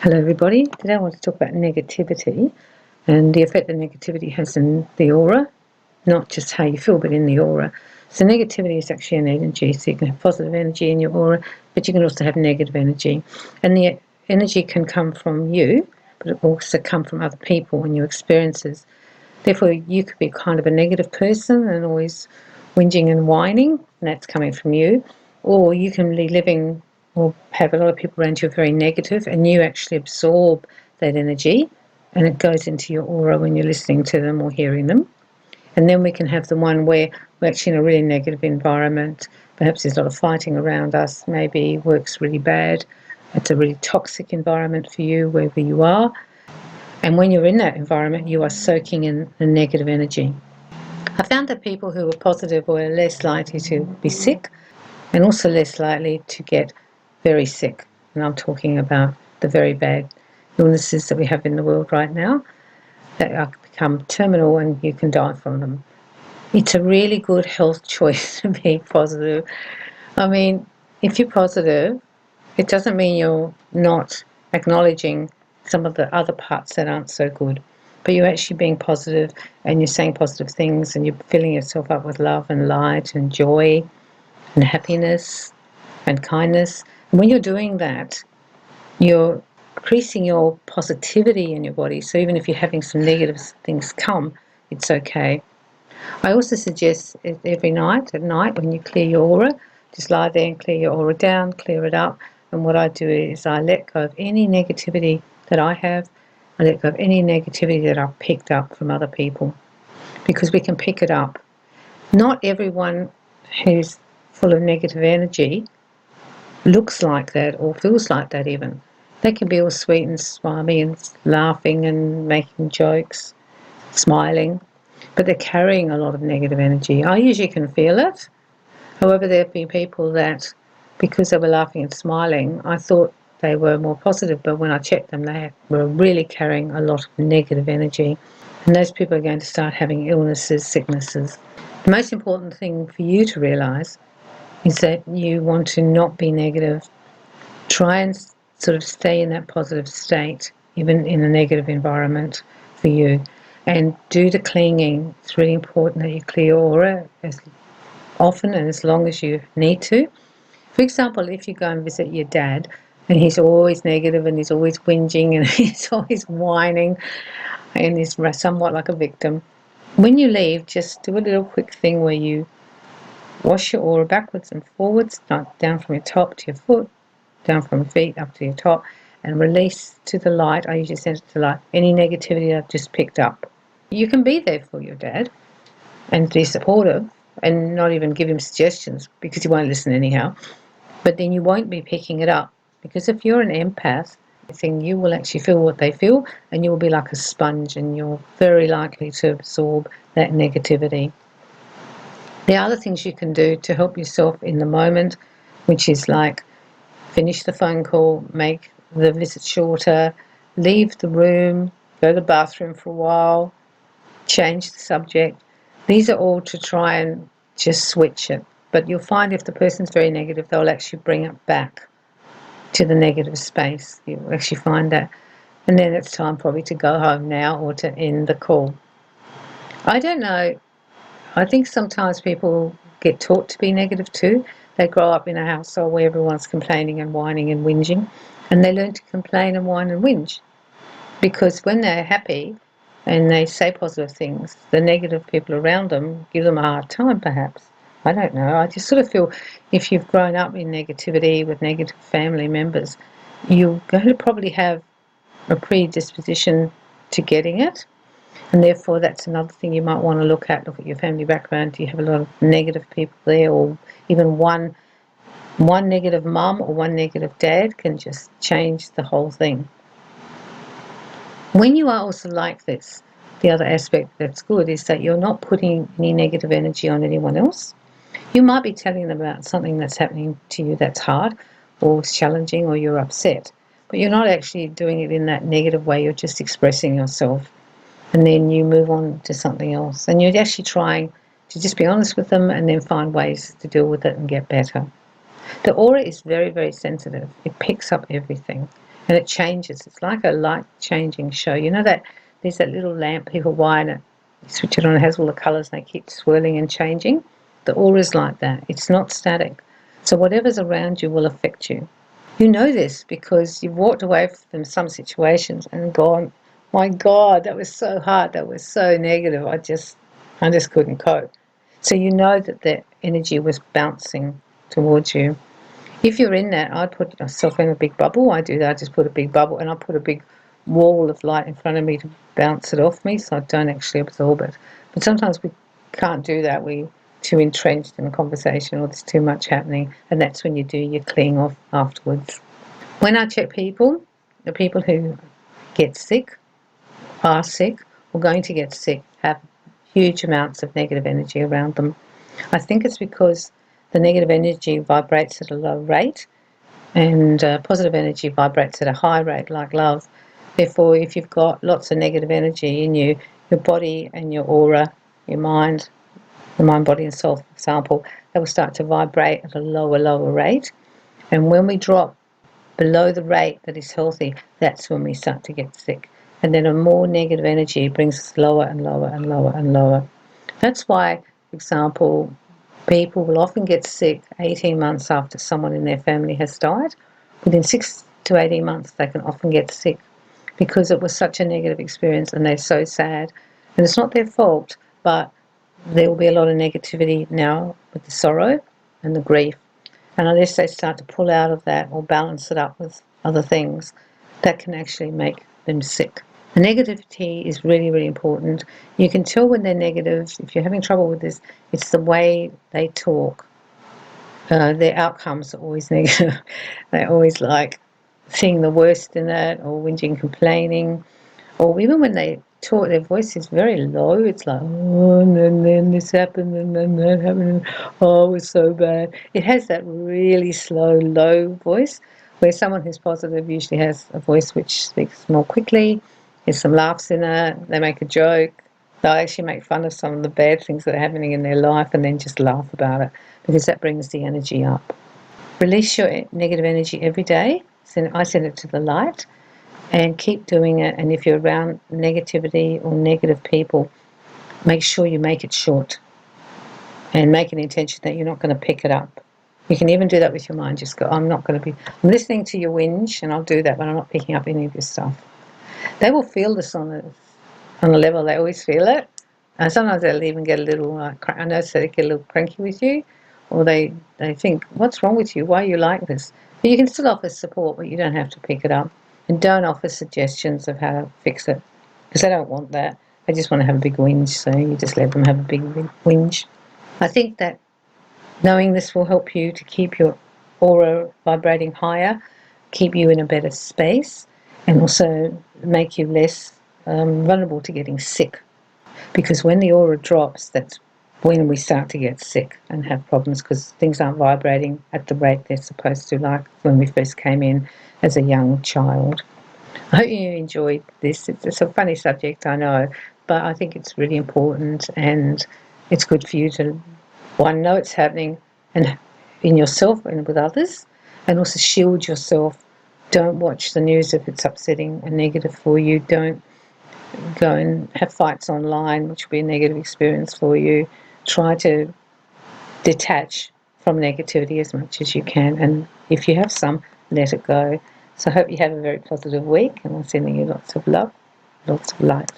Hello everybody, today I want to talk about negativity and the effect that negativity has in the aura, not just how you feel but in the aura. So negativity is actually an energy, so you can have positive energy in your aura, but you can also have negative energy. And the energy can come from you, but it will also come from other people and your experiences. Therefore you could be kind of a negative person and always whinging and whining, and that's coming from you. Or you can be living or have a lot of people around you are very negative, and you actually absorb that energy and it goes into your aura when you're listening to them or hearing them. And then we can have the one where we're actually in a really negative environment. Perhaps there's a lot of fighting around us, maybe work's really bad. It's a really toxic environment for you wherever you are. And when you're in that environment, you are soaking in the negative energy. I found that people who are positive were less likely to be sick and also less likely to get very sick. And I'm talking about the very bad illnesses that we have in the world right now that are become terminal and you can die from them. It's a really good health choice to be positive. I mean, if you're positive, it doesn't mean you're not acknowledging some of the other parts that aren't so good. But you're actually being positive and you're saying positive things and you're filling yourself up with love and light and joy and happiness and kindness. And when you're doing that, you're increasing your positivity in your body. So even if you're having some negative things come, it's okay. I also suggest every night, at night, when you clear your aura, just lie there and clear your aura down, clear it up. And what I do is I let go of any negativity that I have. I let go of any negativity that I've picked up from other people, because we can pick it up. Not everyone who's full of negative energy looks like that or feels like that even. They can be all sweet and smiley and laughing and making jokes, smiling, but they're carrying a lot of negative energy. I usually can feel it. However, there have been people that, because they were laughing and smiling, I thought they were more positive, but when I checked them, they were really carrying a lot of negative energy. And those people are going to start having illnesses, sicknesses. The most important thing for you to realise is that you want to not be negative. Try and sort of stay in that positive state, even in a negative environment for you. And do the cleaning. It's really important that you clear your aura as often and as long as you need to. For example, if you go and visit your dad and he's always negative and he's always whinging and he's always whining and he's somewhat like a victim, when you leave, just do a little quick thing where you wash your aura backwards and forwards, down from your top to your foot, down from your feet up to your top, and release to the light. I usually send it to light any negativity I've just picked up. You can be there for your dad and be supportive and not even give him suggestions because he won't listen anyhow. But then you won't be picking it up, because if you're an empath, you will actually feel what they feel and you'll be like a sponge and you're very likely to absorb that negativity. There are other things you can do to help yourself in the moment, which is like finish the phone call, make the visit shorter, leave the room, go to the bathroom for a while, change the subject. These are all to try and just switch it. But you'll find if the person's very negative, they'll actually bring it back to the negative space. You'll actually find that. And then it's time probably to go home now or to end the call. I don't know. I think sometimes people get taught to be negative too. They grow up in a household where everyone's complaining and whining and whinging, and they learn to complain and whine and whinge. Because when they're happy and they say positive things, the negative people around them give them a hard time perhaps. I don't know. I just sort of feel if you've grown up in negativity with negative family members, you're going to probably have a predisposition to getting it. And therefore, that's another thing you might want to look at. Look at your family background. Do you have a lot of negative people there, or even one negative mum or one negative dad can just change the whole thing. When you are also like this, the other aspect that's good is that you're not putting any negative energy on anyone else. You might be telling them about something that's happening to you that's hard or challenging or you're upset, but you're not actually doing it in that negative way. You're just expressing yourself. And then you move on to something else. And you're actually trying to just be honest with them and then find ways to deal with it and get better. The aura is very, very sensitive. It picks up everything. and it changes. It's like a light changing show. You know that there's that little lamp people buy, and you switch it on, it has all the colours and they keep swirling and changing. The aura is like that. It's not static. So whatever's around you will affect you. You know this because you've walked away from some situations and gone, my God, that was so hard, that was so negative, I just couldn't cope. So you know that the energy was bouncing towards you. If you're in that, I'd put myself in a big bubble. I do that. I just put a big bubble and I put a big wall of light in front of me to bounce it off me so I don't actually absorb it. But sometimes we can't do that. We're too entrenched in a conversation or there's too much happening, and that's when you do your cleaning off afterwards. When I check people, the people who get sick, are sick, or going to get sick, have huge amounts of negative energy around them. I think it's because the negative energy vibrates at a low rate and positive energy vibrates at a high rate, like love. Therefore, if you've got lots of negative energy in you, your body and your aura, your mind, the mind, body and soul, for example, they will start to vibrate at a lower rate. And when we drop below the rate that is healthy, that's when we start to get sick. And then a more negative energy brings us lower and lower and lower and lower. That's why, for example, people will often get sick 18 months after someone in their family has died. Within 6 to 18 months, they can often get sick because it was such a negative experience and they're so sad. And it's not their fault, but there will be a lot of negativity now with the sorrow and the grief. And unless they start to pull out of that or balance it up with other things, that can actually make them sick. The negativity is really, really important. You can tell when they're negative. If you're having trouble with this, it's the way they talk. Their outcomes are always negative. They're always like seeing the worst in it, or whinging, complaining, or even when they talk, their voice is very low. It's like, oh, and then this happened, and then that happened, and oh, it was so bad. It has that really slow, low voice, where someone who's positive usually has a voice which speaks more quickly. There's some laughs in it. They make a joke. They'll actually make fun of some of the bad things that are happening in their life and then just laugh about it, because that brings the energy up. Release your negative energy every day. I send it to the light. And keep doing it. And if you're around negativity or negative people, make sure you make it short and make an intention that you're not going to pick it up. You can even do that with your mind. Just go, I'm listening to your whinge, and I'll do that, but I'm not picking up any of your stuff. They will feel this on a level. They always feel it. And sometimes they'll even get a little, I know, so they get a little cranky with you, or they think, what's wrong with you? Why are you like this? But you can still offer support, but you don't have to pick it up. And don't offer suggestions of how to fix it, because they don't want that. They just want to have a big whinge, so you just let them have a big whinge. I think that knowing this will help you to keep your aura vibrating higher, keep you in a better space, and also make you less vulnerable to getting sick. Because when the aura drops, that's when we start to get sick and have problems, because things aren't vibrating at the rate they're supposed to, like when we first came in as a young child. I hope you enjoyed this. It's a funny subject, I know, but I think it's really important, and it's good for you to, one, know it's happening and in yourself and with others, and also shield yourself. Don't watch the news if it's upsetting and negative for you. Don't go and have fights online, which will be a negative experience for you. Try to detach from negativity as much as you can, and if you have some, let it go. So I hope you have a very positive week, and I'm sending you lots of love, lots of light.